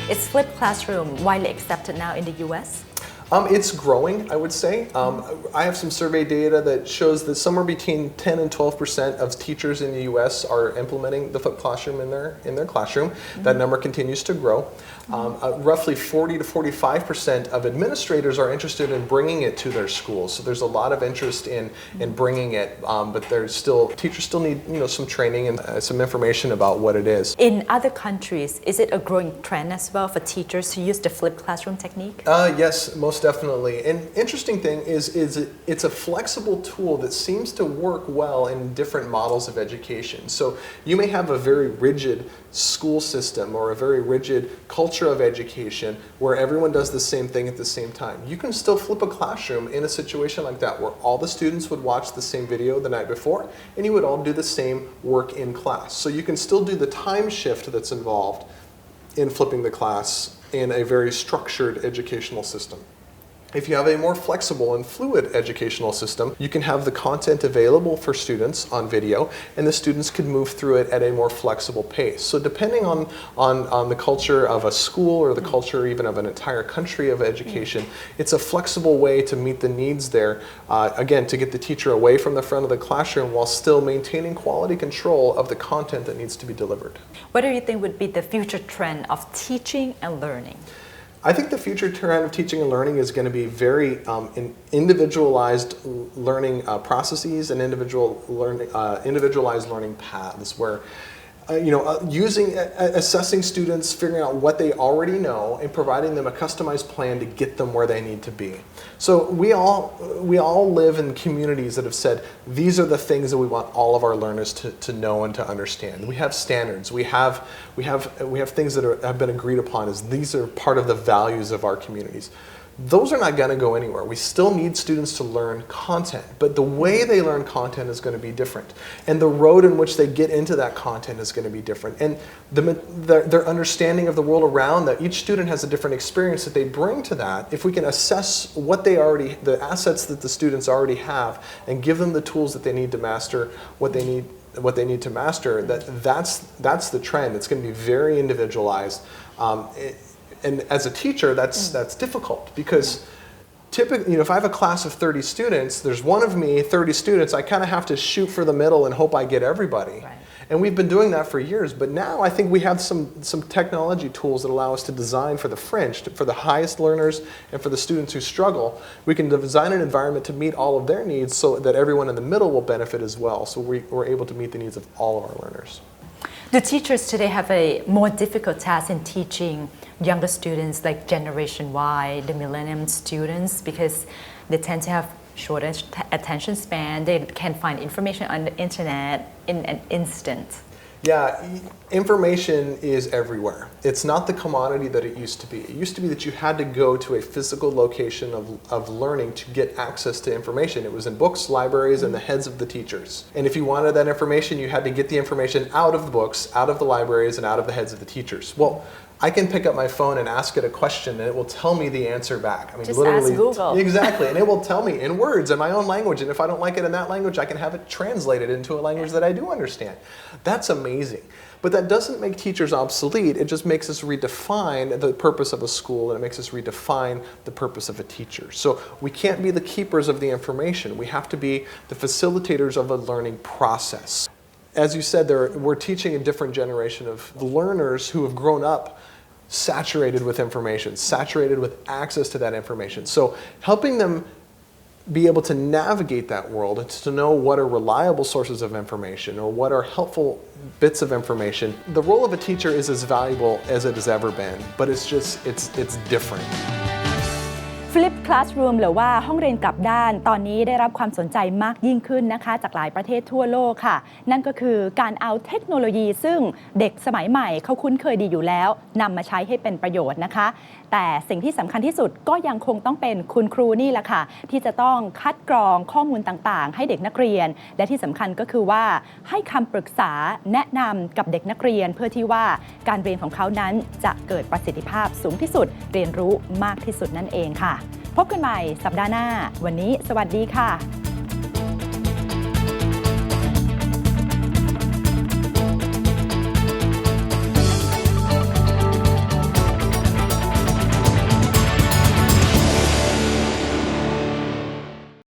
Is flipped classroom widely accepted now in the US? It's growing, I would say. I have some survey data that shows that somewhere between 10 and 12% of teachers in the U.S. are implementing the flipped classroom in their classroom. That number continues to grow. Roughly 40 to 45% of administrators are interested in bringing it to their schools. So there's a lot of interest in bringing it, but teachers still need some training and some information about what it is. In other countries, is it a growing trend as well for teachers to use the flipped classroom technique? Yes, most definitely. And interesting thing is it's a flexible tool that seems to work well in different models of education. So you may have a very rigid school system or a very rigid culture of education where everyone does the same thing at the same time. You can still flip a classroom in a situation like that where all the students would watch the same video the night before and you would all do the same work in class. So you can still do the time shift that's involved in flipping the class in a very structured educational system. If you have a more flexible and fluid educational system, you can have the content available for students on video, and the students could move through it at a more flexible pace. So depending on the culture of a school or the culture even of an entire country of education, it's a flexible way to meet the needs there, again, to get the teacher away from the front of the classroom while still maintaining quality control of the content that needs to be delivered. What do you think would be the future trend of teaching and learning? I think the future trend of teaching and learning is going to be very individualized learning processes and individualized learning paths where assessing students, figuring out what they already know, and providing them a customized plan to get them where they need to be. So we all live in communities that have said these are the things that we want all of our learners to know and to understand. We have standards. We have things that have been agreed upon as these are part of the values of our communities. Those are not going to go anywhere. We still need students to learn content, but the way they learn content is going to be different. And the road in which they get into that content is going to be different. And their understanding of the world around that, each student has a different experience that they bring to that. If we can assess the assets that the students already have and give them the tools that they need to master what they need to master, that's the trend. It's going to be very individualized. And as a teacher, that's difficult because typically, if I have a class of 30 students, there's one of me, 30 students, I kind of have to shoot for the middle and hope I get everybody. Right. And we've been doing that for years, but now I think we have some technology tools that allow us to design for the fringe, for the highest learners and for the students who struggle. We can design an environment to meet all of their needs so that everyone in the middle will benefit as well. So we're able to meet the needs of all of our learners. Do teachers today have a more difficult task in teaching younger students like Generation Y, the Millennium students, because they tend to have shorter attention span, they can find information on the internet in an instant? Yeah, information is everywhere. It's not the commodity that it used to be. It used to be that you had to go to a physical location of learning to get access to information. It was in books, libraries, and the heads of the teachers. And if you wanted that information, you had to get the information out of the books, out of the libraries, and out of the heads of the teachers. Well, I can pick up my phone and ask it a question and it will tell me the answer back. I mean, just literally, ask Google. Exactly, and it will tell me in words in my own language, and if I don't like it in that language, I can have it translated into a language that I do understand. That's amazing. But that doesn't make teachers obsolete, it just makes us redefine the purpose of a school, and it makes us redefine the purpose of a teacher. So we can't be the keepers of the information, we have to be the facilitators of a learning process. As you said, we're teaching a different generation of learners who have grown up saturated with information, saturated with access to that information. So helping them be able to navigate that world and to know what are reliable sources of information or what are helpful bits of information. The role of a teacher is as valuable as it has ever been, but it's different. Flip Classroom หรือว่าห้องเรียนกลับด้านตอนนี้ได้รับความสนใจมากยิ่งขึ้นนะคะจากหลายประเทศทั่วโลกค่ะนั่นก็คือการเอาเทคโนโลยีซึ่งเด็กสมัยใหม่เขาคุ้นเคยดีอยู่แล้วนำมาใช้ให้เป็นประโยชน์นะคะแต่สิ่งที่สำคัญที่สุดก็ยังคงต้องเป็นคุณครูนี่แหละค่ะที่จะต้องคัดกรองข้อมูลต่างๆให้เด็กนักเรียนและที่สำคัญก็คือว่าให้คำปรึกษาแนะนำกับเด็กนักเรียนเพื่อที่ว่าการเรียนของเขานั้นจะเกิดประสิทธิภาพสูงที่สุดเรียนรู้มากที่สุดนั่นเองค่ะพบกันใหม่สัปดาห์หน้าวันนี้สวัสดีค่ะ